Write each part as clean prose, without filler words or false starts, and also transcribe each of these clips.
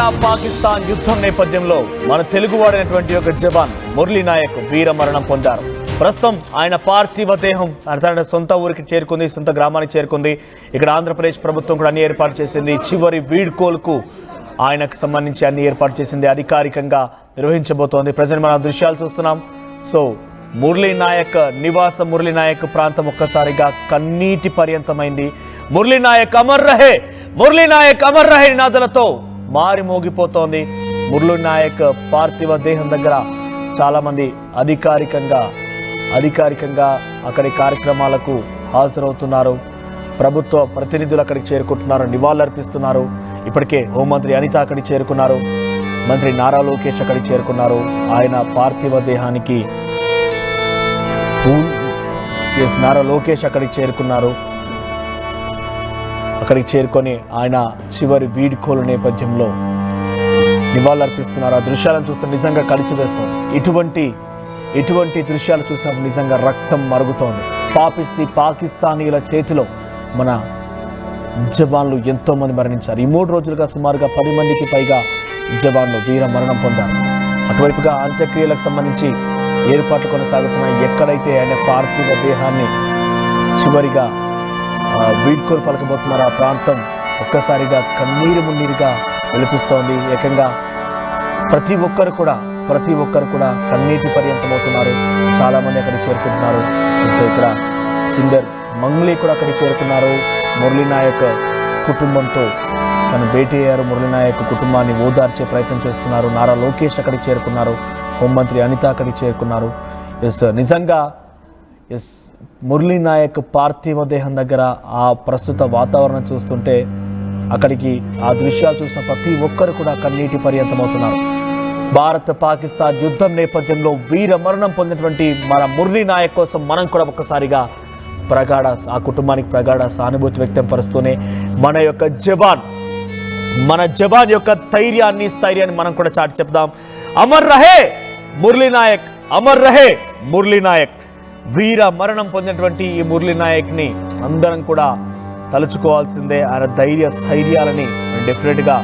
India Pakistan యుద్ధం నేపథ్యంలో మన తెలుగువాడైనటువంటి ఒక జవాన్ మురళీ నాయక్ వీర మరణం పొందారు. ప్రస్తుతం ఆయన పార్థివ దేహం తన సొంత ఊరికి చేరుకుంది, సొంత గ్రామానికి చేరుకుంది. ఇక్కడ ఆంధ్రప్రదేశ్ ప్రభుత్వం కూడా అన్ని ఏర్పాటు చేసింది. చివరి వీడ్కోలుకు ఆయనకు సంబంధించి అన్ని ఏర్పాటు చేసింది, అధికారికంగా నిర్వహించబోతోంది. ప్రజెంట్ మన దృశ్యాలు చూస్తున్నాం. సో మురళీ నాయక్ నివాసం, మురళీ నాయక్ ప్రాంతం ఒక్కసారిగా కన్నీటి పర్యంతమైంది. మురళీ నాయక్ అమర్ రహే, మురళీ నాయక్ అమర్ రహే నినాదాలతో మారి మోగిపోతోంది. మురళీ నాయక్ పార్థివ దేహం దగ్గర చాలా మంది అధికారికంగా అక్కడి కార్యక్రమాలకు హాజరవుతున్నారు. ప్రభుత్వ ప్రతినిధులు అక్కడికి చేరుకుంటున్నారు, నివాళులర్పిస్తున్నారు. ఇప్పటికే హోంమంత్రి అనిత అక్కడికి చేరుకున్నారు, మంత్రి నారా లోకేష్ అక్కడికి చేరుకున్నారు. ఆయన పార్థివ దేహానికి నారా లోకేష్ అక్కడికి చేరుకున్నారు. అక్కడికి చేరుకొని ఆయన చివరి వీడ్కోలు నేపథ్యంలో నివాళులర్పిస్తున్నారు. ఆ దృశ్యాలను చూస్తే నిజంగా కలిచివేస్తోంది. ఇటువంటి దృశ్యాలు చూసినప్పుడు నిజంగా రక్తం మరుగుతోంది. పాకిస్తానీల చేతిలో మన జవాన్లు ఎంతో మంది మరణించారు. ఈ 3 రోజులుగా సుమారుగా 10 మందికి పైగా జవాన్లు వీర మరణం పొందారు. అటువైపుగా అంత్యక్రియలకు సంబంధించి ఏర్పాట్లు కొనసాగుతున్నాయి. ఎక్కడైతే ఆయన పార్థివ దేహాన్ని చివరిగా వీడ్కోలు పలకబోతున్నారు, ఆ ప్రాంతం ఒక్కసారిగా కన్నీరు మున్నీరుగా విలపిస్తోంది. ఏకంగా ప్రతి ఒక్కరు కూడా కన్నీటి పర్యంతమవుతున్నారు. చాలామంది అక్కడికి చేరుకుంటున్నారు. సో ఇక్కడ సింగర్ మంగ్లీ కూడా అక్కడికి చేరుకున్నారు. మురళీ నాయక్ కుటుంబంతో తను భేటీ అయ్యారు. మురళీ నాయక్ కుటుంబాన్ని ఓదార్చే ప్రయత్నం చేస్తున్నారు. నారా లోకేష్ అక్కడికి చేరుకున్నారు, హోంమంత్రి అనిత అక్కడికి చేరుకున్నారు. నిజంగా మురళీ నాయక్ పార్థివ దేహం దగ్గర ఆ ప్రస్తుత వాతావరణం చూస్తుంటే అక్కడికి ఆ దృశ్యాలు చూసిన ప్రతి ఒక్కరు కూడా కన్నీటి పర్యంతమవుతున్నారు. భారత్ పాకిస్తాన్ యుద్ధం నేపథ్యంలో వీర మరణం పొందినటువంటి మన మురళీ నాయక్ కోసం మనం కూడా ఒక్కసారిగా ఆ కుటుంబానికి ప్రగాఢ సానుభూతి వ్యక్తం పరుస్తూనే మన జవాన్ యొక్క స్థైర్యాన్ని మనం కూడా చాటి చెప్దాం. అమర్ రహే మురళీ నాయక్, అమర్ రహే మురళీ నాయక్. వీర మరణం పొందినటువంటి ఈ మురళీ నాయక్ని అందరం కూడా తలుచుకోవాల్సిందే. ఆయన స్థైర్యాలని డెఫినెట్గా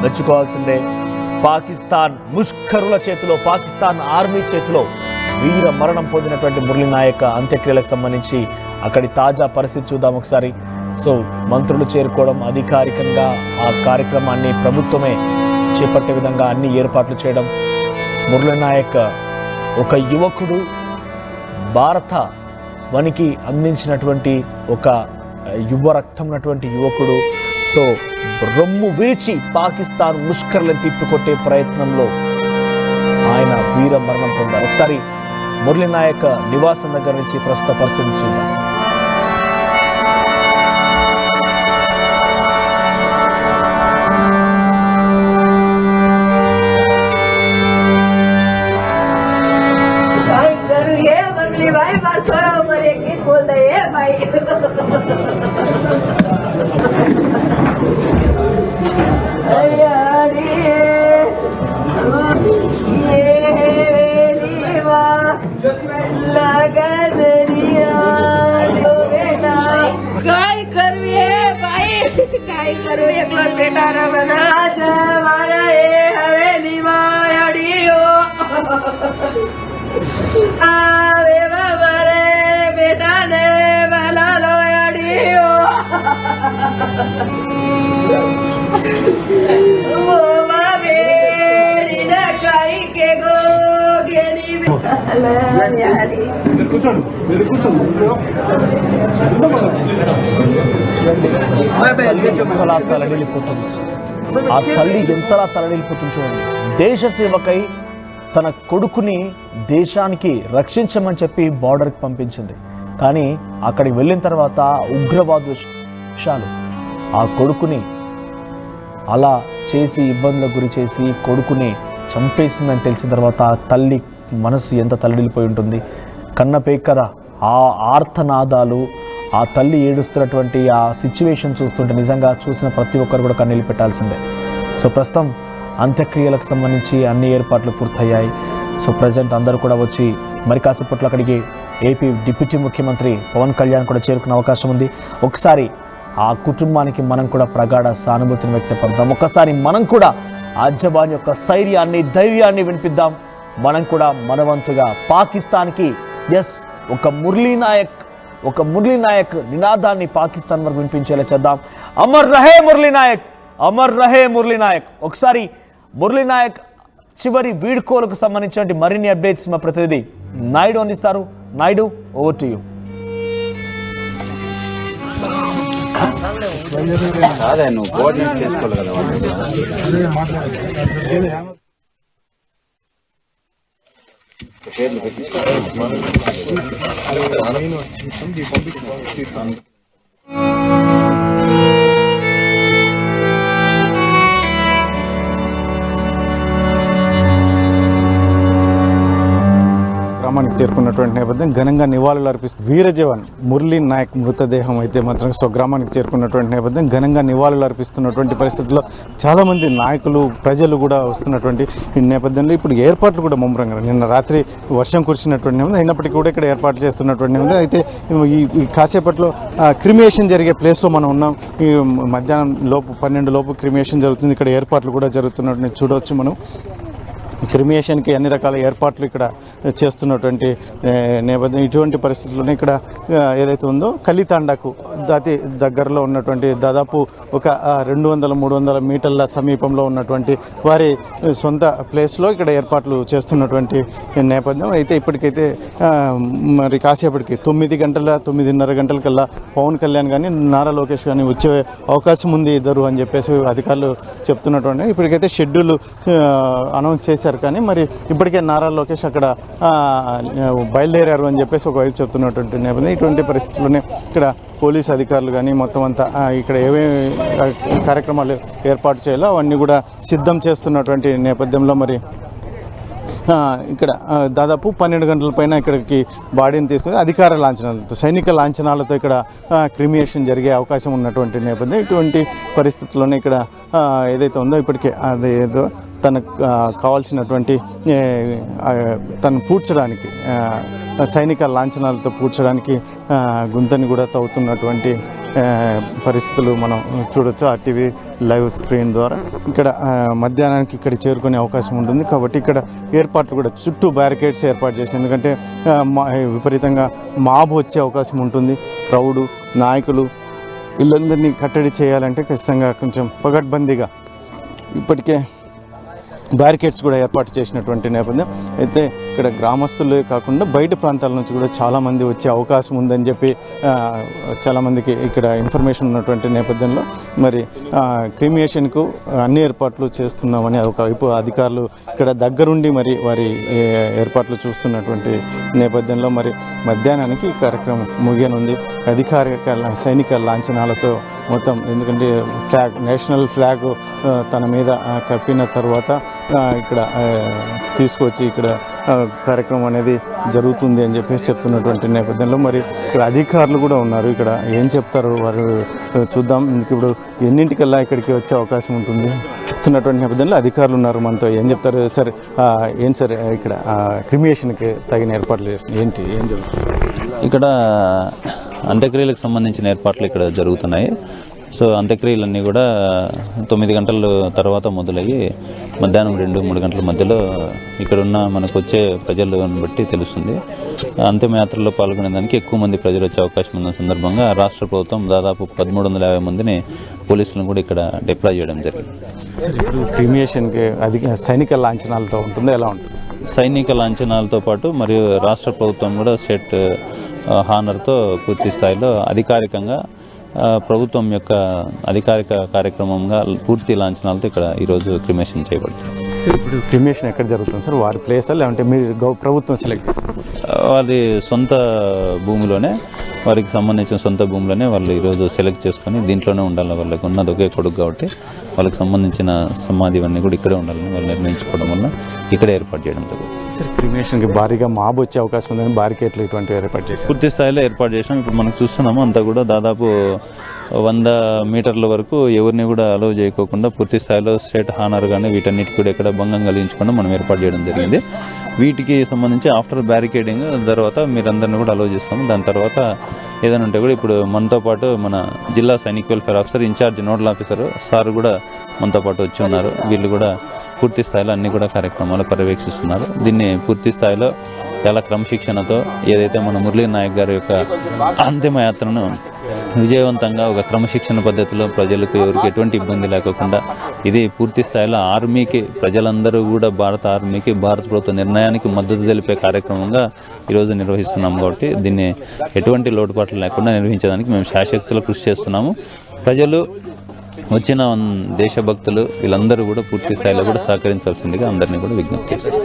మెచ్చుకోవాల్సిందే. పాకిస్తాన్ ముష్కరుల చేతిలో, పాకిస్తాన్ ఆర్మీ చేతిలో వీర మరణం పొందినటువంటి మురళీ నాయక్ అంత్యక్రియలకు సంబంధించి అక్కడి తాజా పరిస్థితి చూద్దాం ఒకసారి. సో మంత్రులు చేరుకోవడం, అధికారికంగా ఆ కార్యక్రమాన్ని ప్రభుత్వమే చేపట్టే విధంగా అన్ని ఏర్పాట్లు చేయడం. మురళీ నాయక్ ఒక యువకుడు, భారత వనికి అందించినటువంటి ఒక యువ రక్తం ఉన్నటువంటి యువకుడు. సో రొమ్ము విరిచి పాకిస్తాన్ ముష్కరులను తిప్పికొట్టే ప్రయత్నంలో ఆయన వీర మరణం పొందారు. ఒకసారి మురళీ నాయక్ నివాసం దగ్గర నుంచి ప్రస్తుత పరిస్థితి చూద్దాం. काय करू एकलोच बेटा रमना मारा ए हवेली मायाडियो आवे बाबरे बेटा ने भला लोयाडियो ओ बाबेड़ी ना काई के गो गेनी यारी ఆ తల్లి ఎంతలా తలడిల్లిపోతుంది చూడండి. దేశ సేవకై తన కొడుకుని దేశానికి రక్షించమని చెప్పి బార్డర్కి పంపించింది. కానీ అక్కడికి వెళ్ళిన తర్వాత ఉగ్రవాదులు ఆ కొడుకుని అలా చేసి ఇబ్బందులకు గురి చేసి కొడుకుని చంపేసిందని తెలిసిన తర్వాత ఆ తల్లి మనసు ఎంత తలడిల్లిపోయి ఉంటుంది. కన్నపేకర ఆ ఆర్తనాదాలు, ఆ తల్లి ఏడుస్తున్నటువంటి ఆ సిచ్యువేషన్ చూస్తుంటే నిజంగా చూసిన ప్రతి ఒక్కరు కూడా కన్నీళ్ళు పెట్టాల్సిందే. సో ప్రస్తుతం అంత్యక్రియలకు సంబంధించి అన్ని ఏర్పాట్లు పూర్తయ్యాయి. సో ప్రజెంట్ అందరూ కూడా వచ్చి మరి కాసేపట్లో అక్కడికి ఏపీ డిప్యూటీ ముఖ్యమంత్రి పవన్ కళ్యాణ్ కూడా చేరుకునే అవకాశం ఉంది. ఒకసారి ఆ కుటుంబానికి మనం కూడా ప్రగాఢ సానుభూతిని వ్యక్తపడదాం. ఒకసారి మనం కూడా ఆ జవాన్ యొక్క స్థైర్యాన్ని, ధైర్యాన్ని వినిపిద్దాం. మనం కూడా మనవంతుగా పాకిస్తాన్కి ఒక మురళీ నాయక్ నినాదాన్ని పాకిస్తాన్ వరకు వినిపించేలా చేద్దాం. అమర్ రహే మురళీ నాయక్, అమర్ రహే మురళీ నాయక్. ఒకసారి మురళీ నాయక్ చివరి వీడ్కోలకు సంబంధించిన మరిన్ని అప్డేట్స్ మా ప్రతినిధి నాయుడు అందిస్తారు. Naidu, over to you. నువ్వు కోఆర్డినేట్ చేసుకోవాలి కదా. గ్రామానికి చేరుకున్నటువంటి నేపథ్యం ఘనంగా నివాళులు అర్పిస్తూ వీర జవాన్ మురళీ నాయక్ మృతదేహం అయితే మాత్రం స్వగ్రామానికి చేరుకున్నటువంటి నేపథ్యం ఘనంగా నివాళులు అర్పిస్తున్నటువంటి పరిస్థితుల్లో చాలామంది నాయకులు, ప్రజలు కూడా వస్తున్నటువంటి ఈ నేపథ్యంలో ఇప్పుడు ఏర్పాట్లు కూడా ముమ్మరంగా నిన్న రాత్రి వర్షం కురిసినటువంటి నేపథ్యం అయినప్పటికీ కూడా ఇక్కడ ఏర్పాట్లు చేస్తున్నటువంటి నేపథ్యం అయితే ఈ కాసేపట్లో క్రిమియేషన్ జరిగే ప్లేస్లో మనం ఉన్నాం. ఈ మధ్యాహ్నం లోపు 12 లోపు క్రిమియేషన్ జరుగుతుంది. ఇక్కడ ఏర్పాట్లు కూడా జరుగుతున్నట్టు చూడవచ్చు మనం. క్రిమియేషన్కి అన్ని రకాల ఏర్పాట్లు ఇక్కడ చేస్తున్నటువంటి నేపథ్యం. ఇటువంటి పరిస్థితుల్లోనే ఇక్కడ ఏదైతే ఉందో కలితాండాకు అతి దగ్గరలో ఉన్నటువంటి దాదాపు ఒక 200-300 మీటర్ల సమీపంలో ఉన్నటువంటి వారి సొంత ప్లేస్లో ఇక్కడ ఏర్పాట్లు చేస్తున్నటువంటి నేపథ్యం. అయితే ఇప్పటికైతే మరి కాసేపటికి 9:30 గంటలకల్లా పవన్ కళ్యాణ్ కానీ నారా లోకేష్ కానీ వచ్చే అవకాశం ఉంది ఇద్దరు అని చెప్పేసి అధికారులు చెప్తున్నటువంటి. ఇప్పటికైతే షెడ్యూల్ అనౌన్స్ చేశారు, కానీ మరి ఇప్పటికే నారా లోకేష్ అక్కడ బయలుదేరారు అని చెప్పేసి ఒకవైపు చెప్తున్నటువంటి నేపథ్యం. ఇటువంటి పరిస్థితుల్లోనే ఇక్కడ పోలీస్ అధికారులు కానీ మొత్తం అంతా ఇక్కడ ఏమేమి కార్యక్రమాలు ఏర్పాటు చేయాలో అవన్నీ కూడా సిద్ధం చేస్తున్నటువంటి నేపథ్యంలో మరి ఇక్కడ దాదాపు 12 గంటల పైన ఇక్కడికి బాడీని తీసుకుని అధికార లాంఛనాలతో, సైనిక లాంఛనాలతో ఇక్కడ క్రిమియేషన్ జరిగే అవకాశం ఉన్నటువంటి నేపథ్యం. ఇటువంటి పరిస్థితుల్లోనే ఇక్కడ ఏదైతే ఉందో ఇప్పటికే అది ఏదో తనకు కావాల్సినటువంటి తను పూడ్చడానికి సైనిక లాంఛనాలతో పూడ్చడానికి గుంతని కూడా తవ్వుతున్నటువంటి పరిస్థితులు మనం చూడొచ్చు ఆ టీవీ లైవ్ స్క్రీన్ ద్వారా. ఇక్కడ మధ్యాహ్నానికి ఇక్కడ చేరుకునే అవకాశం ఉంటుంది కాబట్టి ఇక్కడ ఏర్పాట్లు కూడా చుట్టూ బ్యారికేడ్స్ ఏర్పాటు చేసి, ఎందుకంటే విపరీతంగా మాబ్ వచ్చే అవకాశం ఉంటుంది. క్రౌడు, నాయకులు వీళ్ళందరినీ కట్టడి చేయాలంటే ఖచ్చితంగా కొంచెం పగడ్బందీగా ఇప్పటికే బ్యారికేడ్స్ కూడా ఏర్పాటు చేసినటువంటి నేపథ్యం. అయితే ఇక్కడ గ్రామస్తులే కాకుండా బయట ప్రాంతాల నుంచి కూడా చాలామంది వచ్చే అవకాశం ఉందని చెప్పి చాలామందికి ఇక్కడ ఇన్ఫర్మేషన్ ఉన్నటువంటి నేపథ్యంలో మరి క్రిమియేషన్కు అన్ని ఏర్పాట్లు చేస్తున్నామని ఒకవైపు అధికారులు ఇక్కడ దగ్గరుండి మరి వారి ఏర్పాట్లు చూస్తున్నటువంటి నేపథ్యంలో మరి మధ్యాహ్నానికి ఈ కార్యక్రమం ముగియనుంది. అధికారిక సైనిక లాంఛనాలతో మొత్తం, ఎందుకంటే నేషనల్ ఫ్లాగ్ తన మీద కప్పిన తర్వాత ఇక్కడ తీసుకొచ్చి ఇక్కడ కార్యక్రమం అనేది జరుగుతుంది అని చెప్పేసి చెప్తున్నటువంటి నేపథ్యంలో మరి ఇక్కడ అధికారులు కూడా ఉన్నారు. ఇక్కడ ఏం చెప్తారు వారు చూద్దాం. ఇప్పుడు ఎన్నింటికల్లా ఇక్కడికి వచ్చే అవకాశం ఉంటుంది చెప్తున్నటువంటి నేపథ్యంలో అధికారులు ఉన్నారు మనతో. ఏం చెప్తారు సార్? ఏం సార్ ఇక్కడ క్రిమియేషన్కి తగిన ఏర్పాట్లు చేస్తుంది ఏం జరుగుతుంది ఇక్కడ? అంత్యక్రియలకు సంబంధించిన ఏర్పాట్లు ఇక్కడ జరుగుతున్నాయి. సో అంత్యక్రియలన్నీ కూడా 9 గంటల తర్వాత మొదలయ్యి మధ్యాహ్నం 2-3 గంటల మధ్యలో ఇక్కడున్న మనకు వచ్చే ప్రజలను బట్టి తెలుస్తుంది. అంతిమయాత్రలో పాల్గొనేదానికి ఎక్కువ మంది ప్రజలు వచ్చే అవకాశం ఉన్న సందర్భంగా రాష్ట్ర ప్రభుత్వం దాదాపు 1350 మందిని పోలీసులను కూడా ఇక్కడ డిప్లాయ్ చేయడం జరిగింది. ఇప్పుడు క్రిమియేషన్కి సైనిక లాంఛనాలతో ఉంటుందో ఎలా ఉంటుంది? సైనిక లాంఛనాలతో పాటు మరియు రాష్ట్ర ప్రభుత్వం కూడా స్టేట్ హానర్తో పూర్తి స్థాయిలో అధికారికంగా ప్రభుత్వం యొక్క అధికారిక కార్యక్రమంగా పూర్తి లాంఛనాలతో ఇక్కడ ఈరోజు క్రిమియేషన్ చేయబడుతుంది. సార్ ఇప్పుడు క్రిమియేషన్ ఎక్కడ జరుగుతుంది సార్? వారి ప్లేసా లేదంటే మీరు ప్రభుత్వం సెలెక్ట్ చేస్తారు? వారి సొంత భూమిలోనే, వారికి సంబంధించిన సొంత భూమిలోనే వాళ్ళు ఈరోజు సెలెక్ట్ చేసుకొని దీంట్లోనే ఉండాలి. వాళ్ళకి ఉన్నది ఒకే కొడుకు కాబట్టి వాళ్ళకి సంబంధించిన సమాధి ఇవన్నీ కూడా ఇక్కడే ఉండాలని వాళ్ళు నిర్ణయించుకోవడం వల్ల ఇక్కడే ఏర్పాటు చేయడం జరుగుతుంది. సార్ క్రిమియేషన్కి భారీగా మాబ్ వచ్చే అవకాశం ఉందని బ్యారికేడ్లు ఇటువంటివి ఏర్పాటు చేశారు? పూర్తి స్థాయిలో ఏర్పాటు చేసినాం. ఇప్పుడు మనం చూస్తున్నాము అంతా కూడా దాదాపు 100 మీటర్ల వరకు ఎవరిని కూడా అలౌ చేయకోకుండా పూర్తి స్థాయిలో స్టేట్ హానర్ కానీ వీటన్నిటి కూడా ఎక్కడ భంగం కలిగించకుండా మనం ఏర్పాటు చేయడం జరిగింది. వీటికి సంబంధించి ఆఫ్టర్ బ్యారికేడింగ్ తర్వాత మీరందరినీ కూడా అలౌ చేస్తాము. దాని తర్వాత ఏదైనా ఉంటే కూడా ఇప్పుడు మనతో పాటు మన జిల్లా Sainik welfare officer incharge nodal officer sir కూడా మనతో పాటు వచ్చి ఉన్నారు. వీళ్ళు కూడా పూర్తి స్థాయిలో అన్ని కూడా కార్యక్రమాలు పర్యవేక్షిస్తున్నారు. దీన్ని పూర్తి స్థాయిలో చాలా క్రమశిక్షణతో ఏదైతే మన మురళీ నాయక్ గారి యొక్క అంతిమయాత్రను విజయవంతంగా ఒక క్రమశిక్షణ పద్ధతిలో ప్రజలకు ఎవరికి ఎటువంటి ఇబ్బంది లేకుండా ఇది పూర్తి స్థాయిలో ఆర్మీకి ప్రజలందరూ కూడా భారత ఆర్మీకి భారత ప్రభుత్వ నిర్ణయానికి మద్దతు తెలిపే కార్యక్రమంగా ఈరోజు నిర్వహిస్తున్నాం. కాబట్టి దీన్ని ఎటువంటి లోటుపాట్లు లేకుండా నిర్వహించడానికి మేము శాయశక్తులు కృషి చేస్తున్నాము. ప్రజలు వచ్చిన దేశభక్తులు వీళ్ళందరూ కూడా పూర్తి స్థాయిలో కూడా సహకరించాల్సిందిగా అందరినీ కూడా విజ్ఞప్తి చేస్తాం.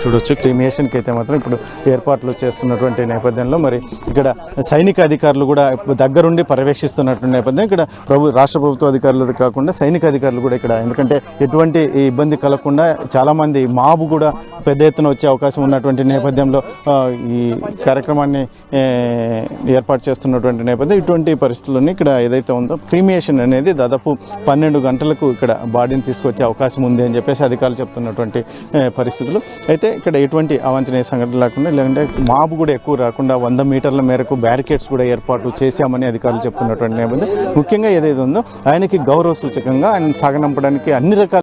చూడొచ్చు క్రిమియేషన్కి అయితే మాత్రం ఇప్పుడు ఏర్పాట్లు చేస్తున్నటువంటి నేపథ్యంలో మరి ఇక్కడ సైనిక అధికారులు కూడా దగ్గరుండి పర్యవేక్షిస్తున్నటువంటి నేపథ్యం ఇక్కడ రాష్ట్ర ప్రభుత్వ అధికారులు కాకుండా సైనిక అధికారులు కూడా ఇక్కడ ఎందుకంటే ఎటువంటి ఇబ్బంది కలగకుండా చాలామంది మాబు కూడా పెద్ద ఎత్తున వచ్చే అవకాశం ఉన్నటువంటి నేపథ్యంలో ఈ కార్యక్రమాన్ని ఏర్పాటు చేస్తున్నటువంటి నేపథ్యం ఇటువంటి పరిస్థితుల్లోని ఇక్కడ ఏదైతే ఉందో క్రిమియేషన్ అనేది దాదాపు 12 గంటలకు ఇక్కడ బాడీని తీసుకొచ్చే అవకాశం ఉంది అని చెప్పేసి అధికారులు చెప్తున్నటువంటి పరిస్థితులు. అయితే ఇక్కడ ఎటువంటి అవాంఛనీయ సంఘటన లేకుండా లేదంటే మాబు కూడా ఎక్కువ రాకుండా 100 మీటర్ల మేరకు బ్యారికేడ్స్ కూడా ఏర్పాటు చేశామని అధికారులు చెప్తున్నటువంటి నేపథ్యం ముఖ్యంగా ఏదైతే ఉందో ఆయనకి గౌరవ సూచకంగా ఆయన సాగనంపడానికి అన్ని రకాల